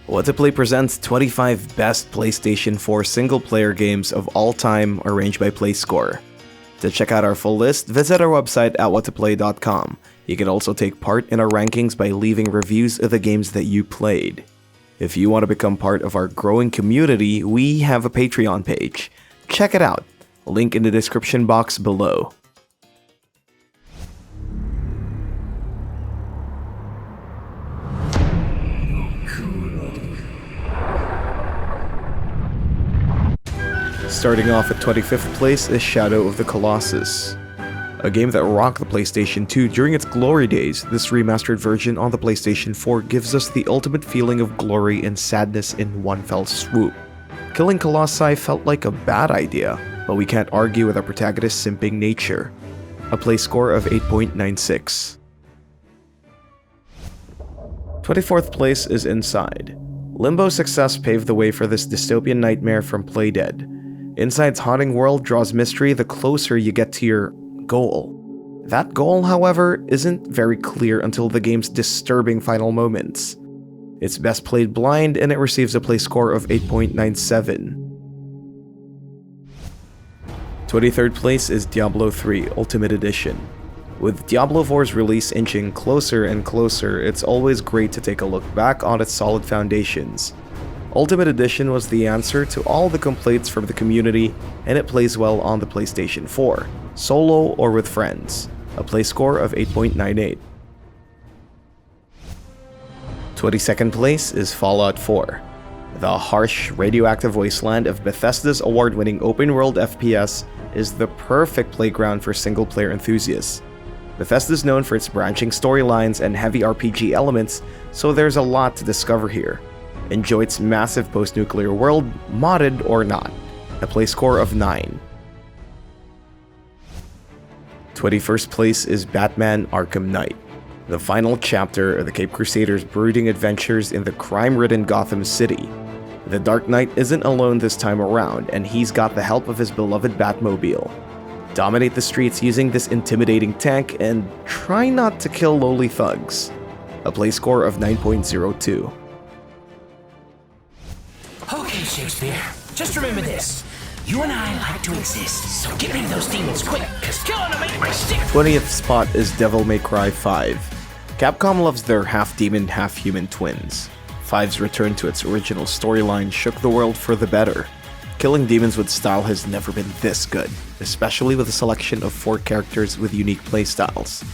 What to Play presents 25 best PlayStation 4 single-player games of all time arranged by PlayScore. To check out our full list, visit our website at whattoplay.com. You can also take part in our rankings by leaving reviews of the games that you played. If you want to become part of our growing community, we have a Patreon page. Check it out. Link in the description box below. Starting off at 25th place is Shadow of the Colossus. A game that rocked the PlayStation 2 during its glory days, this remastered version on the PlayStation 4 gives us the ultimate feeling of glory and sadness in one fell swoop. Killing Colossi felt like a bad idea, but we can't argue with our protagonist's simping nature. A play score of 8.96. 24th place is Inside. Limbo's success paved the way for this dystopian nightmare from Playdead. Inside's haunting world draws mystery the closer you get to your goal. That goal, however, isn't very clear until the game's disturbing final moments. It's best played blind and it receives a play score of 8.97. 23rd place is Diablo 3 Ultimate Edition. With Diablo 4's release inching closer and closer, it's always great to take a look back on its solid foundations. Ultimate Edition was the answer to all the complaints from the community, and it plays well on the PlayStation 4, solo or with friends. A play score of 8.98. 22nd place is Fallout 4. The harsh, radioactive wasteland of Bethesda's award-winning open-world FPS is the perfect playground for single-player enthusiasts. Bethesda is known for its branching storylines and heavy RPG elements, so there's a lot to discover here. Enjoy its massive post-nuclear world, modded or not. A play score of 9. 21st place is Batman Arkham Knight. The final chapter of the Cape Crusaders' brooding adventures in the crime-ridden Gotham City. The Dark Knight isn't alone this time around, and he's got the help of his beloved Batmobile. Dominate the streets using this intimidating tank and try not to kill lowly thugs. A play score of 9.02. Okay, Shakespeare, just remember this. You and I like to exist, so get rid of those demons quick, cause killing them ain't my stick. 20th spot is Devil May Cry 5. Capcom loves their half-demon, half-human twins. 5's return to its original storyline shook the world for the better. Killing demons with style has never been this good, especially with a selection of 4 characters with unique playstyles.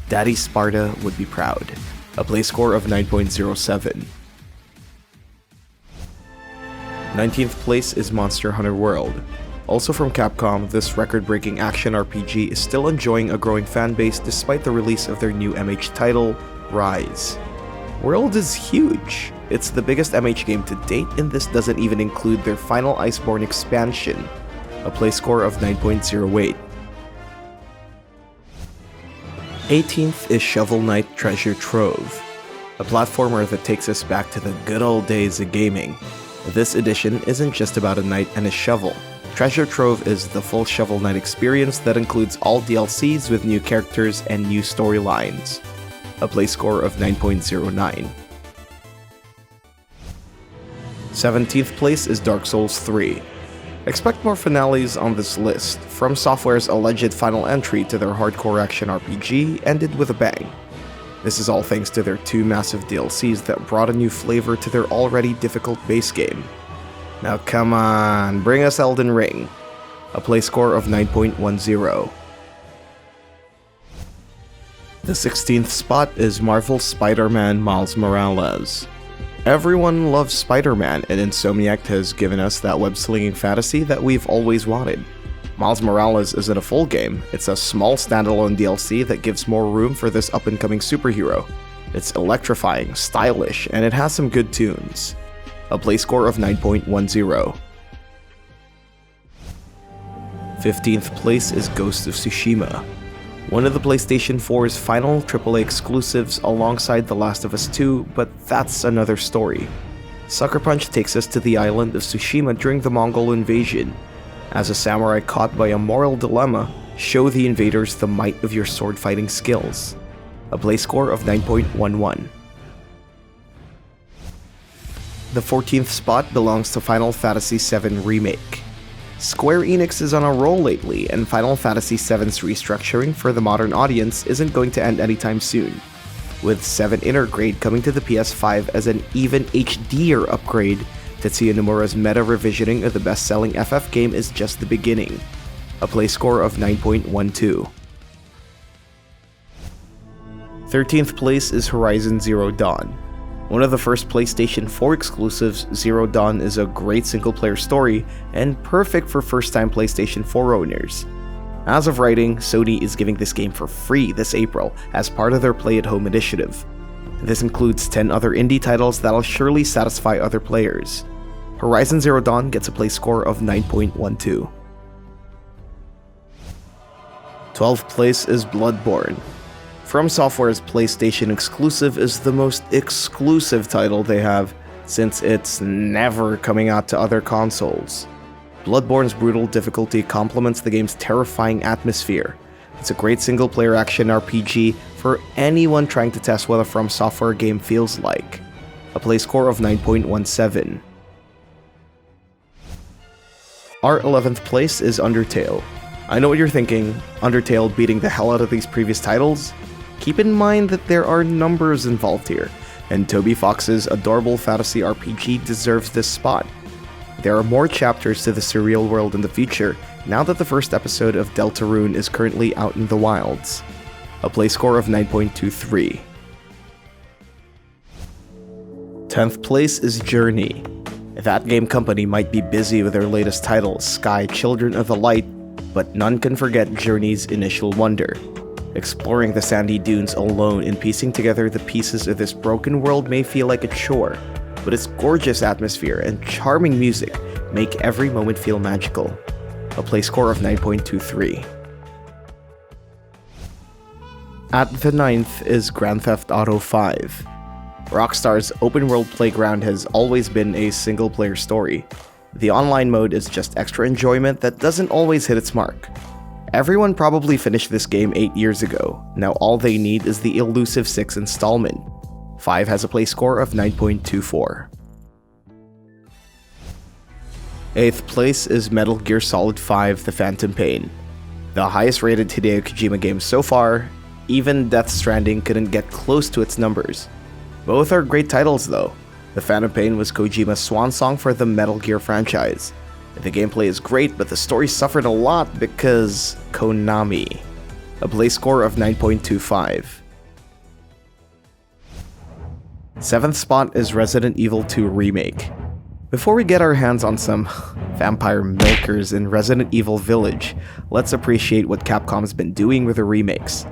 Daddy Sparta would be proud. A play score of 9.07. 19th place is Monster Hunter World. Also from Capcom, this record-breaking action RPG is still enjoying a growing fanbase despite the release of their new MH title, Rise. World is huge. It's the biggest MH game to date, and this doesn't even include their final Iceborne expansion. A play score of 9.08. 18th is Shovel Knight Treasure Trove, a platformer that takes us back to the good old days of gaming. This edition isn't just about a knight and a shovel. Treasure Trove is the full Shovel Knight experience that includes all DLCs with new characters and new storylines. A play score of 9.09. 17th place is Dark Souls 3. Expect more finales on this list. From Software's alleged final entry to their hardcore action RPG ended with a bang. This is all thanks to their 2 massive DLCs that brought a new flavor to their already difficult base game. Now come on, bring us Elden Ring. A play score of 9.10. The 16th spot is Marvel's Spider-Man Miles Morales. Everyone loves Spider-Man, and Insomniac has given us that web-slinging fantasy that we've always wanted. Miles Morales isn't a full game, it's a small standalone DLC that gives more room for this up-and-coming superhero. It's electrifying, stylish, and it has some good tunes. A play score of 9.10. 15th place is Ghost of Tsushima. One of the PlayStation 4's final AAA exclusives alongside The Last of Us 2, but that's another story. Sucker Punch takes us to the island of Tsushima during the Mongol invasion. As a samurai caught by a moral dilemma, show the invaders the might of your sword fighting skills. A play score of 9.11. The 14th spot belongs to Final Fantasy VII Remake. Square Enix is on a roll lately, and Final Fantasy VII's restructuring for the modern audience isn't going to end anytime soon, with 7 Intergrade coming to the PS5 as an even HDer upgrade. Tetsuya Nomura's meta revisioning of the best-selling FF game is just the beginning. A play score of 9.12. 13th place is Horizon Zero Dawn. One of the first PlayStation 4 exclusives, Zero Dawn is a great single-player story and perfect for first-time PlayStation 4 owners. As of writing, Sony is giving this game for free this April as part of their Play at Home initiative. This includes 10 other indie titles that'll surely satisfy other players. Horizon Zero Dawn gets a play score of 9.12. 12th place is Bloodborne. From Software's PlayStation exclusive is the most exclusive title they have, since it's never coming out to other consoles. Bloodborne's brutal difficulty complements the game's terrifying atmosphere. It's a great single-player action RPG for anyone trying to test what a From Software game feels like. A play score of 9.17. Our 11th place is Undertale. I know what you're thinking, Undertale beating the hell out of these previous titles? Keep in mind that there are numbers involved here, and Toby Fox's adorable fantasy RPG deserves this spot. There are more chapters to the surreal world in the future now that the first episode of Deltarune is currently out in the wilds. A play score of 9.23. 10th place is Journey. That game company might be busy with their latest title, Sky Children of the Light, but none can forget Journey's initial wonder. Exploring the sandy dunes alone and piecing together the pieces of this broken world may feel like a chore, but its gorgeous atmosphere and charming music make every moment feel magical. A play score of 9.23. At the 9th is Grand Theft Auto V. Rockstar's open-world playground has always been a single-player story. The online mode is just extra enjoyment that doesn't always hit its mark. Everyone probably finished this game 8 years ago. Now all they need is the elusive 6th installment. 5 has a play score of 9.24. 8th place is Metal Gear Solid 5: The Phantom Pain. The highest rated Hideo Kojima game so far, even Death Stranding couldn't get close to its numbers. Both are great titles though. The Phantom Pain was Kojima's swan song for the Metal Gear franchise. The gameplay is great, but the story suffered a lot because Konami. A play score of 9.25. 7th spot is Resident Evil 2 Remake. Before we get our hands on some vampire milkers in Resident Evil Village, let's appreciate what Capcom's been doing with the remakes.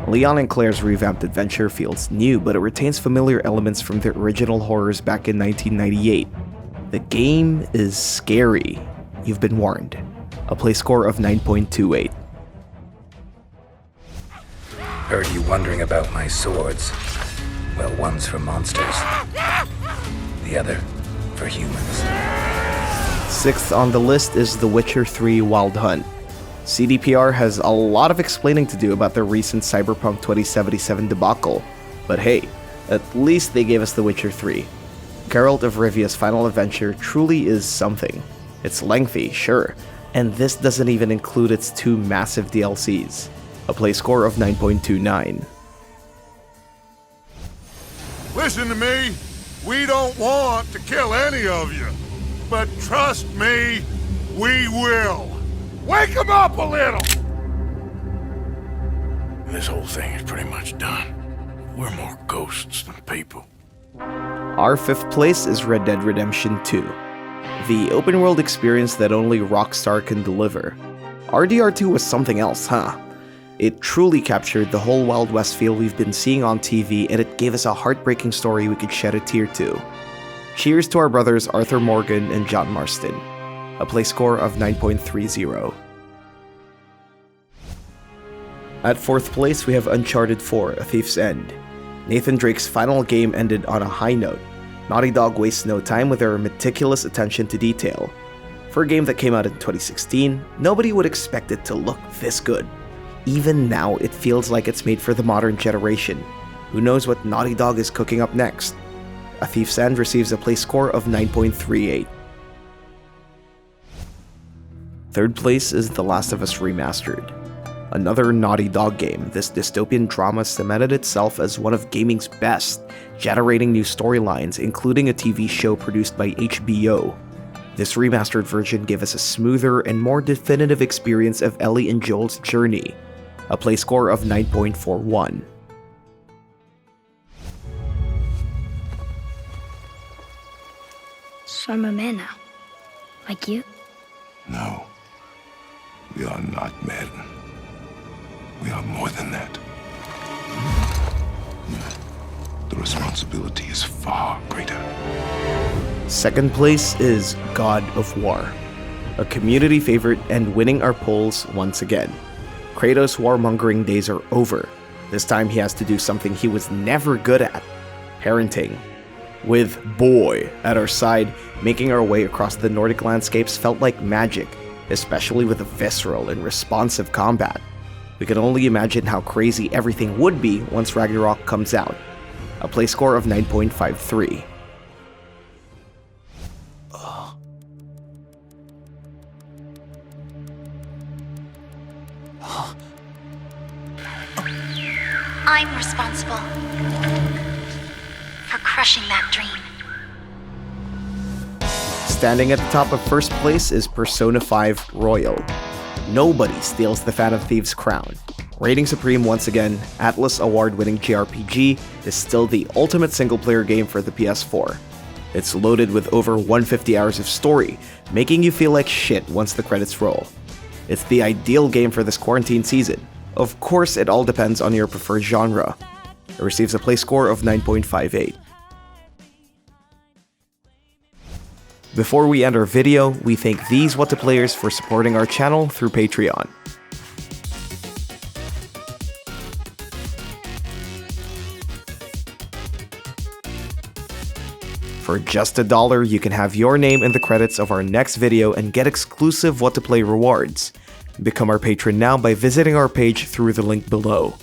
Leon and Claire's revamped adventure feels new, but it retains familiar elements from the original horrors back in 1998. The game is scary. You've been warned. A play score of 9.28. Heard you wondering about my swords. Well, one's for monsters. The other for humans. 6th on the list is The Witcher 3 Wild Hunt. CDPR has a lot of explaining to do about the recent Cyberpunk 2077 debacle, but hey, at least they gave us The Witcher 3. Geralt of Rivia's final adventure truly is something. It's lengthy, sure, and this doesn't even include its 2 massive DLCs. A play score of 9.29. Listen to me. We don't want to kill any of you. But trust me, we will. Wake them up a little! This whole thing is pretty much done. We're more ghosts than people. Our 5th place is Red Dead Redemption 2. The open-world experience that only Rockstar can deliver. RDR2 was something else, huh? It truly captured the whole Wild West feel we've been seeing on TV, and it gave us a heartbreaking story we could shed a tear to. Cheers to our brothers Arthur Morgan and John Marston. A play score of 9.30. At 4th place, we have Uncharted 4: A Thief's End. Nathan Drake's final game ended on a high note. Naughty Dog wastes no time with their meticulous attention to detail. For a game that came out in 2016, nobody would expect it to look this good. Even now, it feels like it's made for the modern generation. Who knows what Naughty Dog is cooking up next? A Thief's End receives a play score of 9.38. Third place is The Last of Us Remastered. Another Naughty Dog game, this dystopian drama cemented itself as one of gaming's best, generating new storylines, including a TV show produced by HBO. This remastered version gave us a smoother and more definitive experience of Ellie and Joel's journey, a play score of 9.41. So I'm a man now. Like you? No. We are not men. We are more than that. The responsibility is far greater. Second place is God of War, a community favorite and winning our polls once again. Kratos' warmongering days are over. This time he has to do something he was never good at: parenting. With Boy at our side, making our way across the Nordic landscapes felt like magic, especially with the visceral and responsive combat. We can only imagine how crazy everything would be once Ragnarok comes out. A play score of 9.53. I'm responsible for crushing that dream. Standing at the top of first place is Persona 5 Royal. Nobody steals the Phantom Thieves crown. Reigning supreme once again, Atlas award-winning JRPG is still the ultimate single-player game for the PS4. It's loaded with over 150 hours of story, making you feel like shit once the credits roll. It's the ideal game for this quarantine season. Of course, it all depends on your preferred genre. It receives a play score of 9.58. Before we end our video, we thank these What To Players for supporting our channel through Patreon. For just $1, you can have your name in the credits of our next video and get exclusive What To Play rewards. Become our patron now by visiting our page through the link below.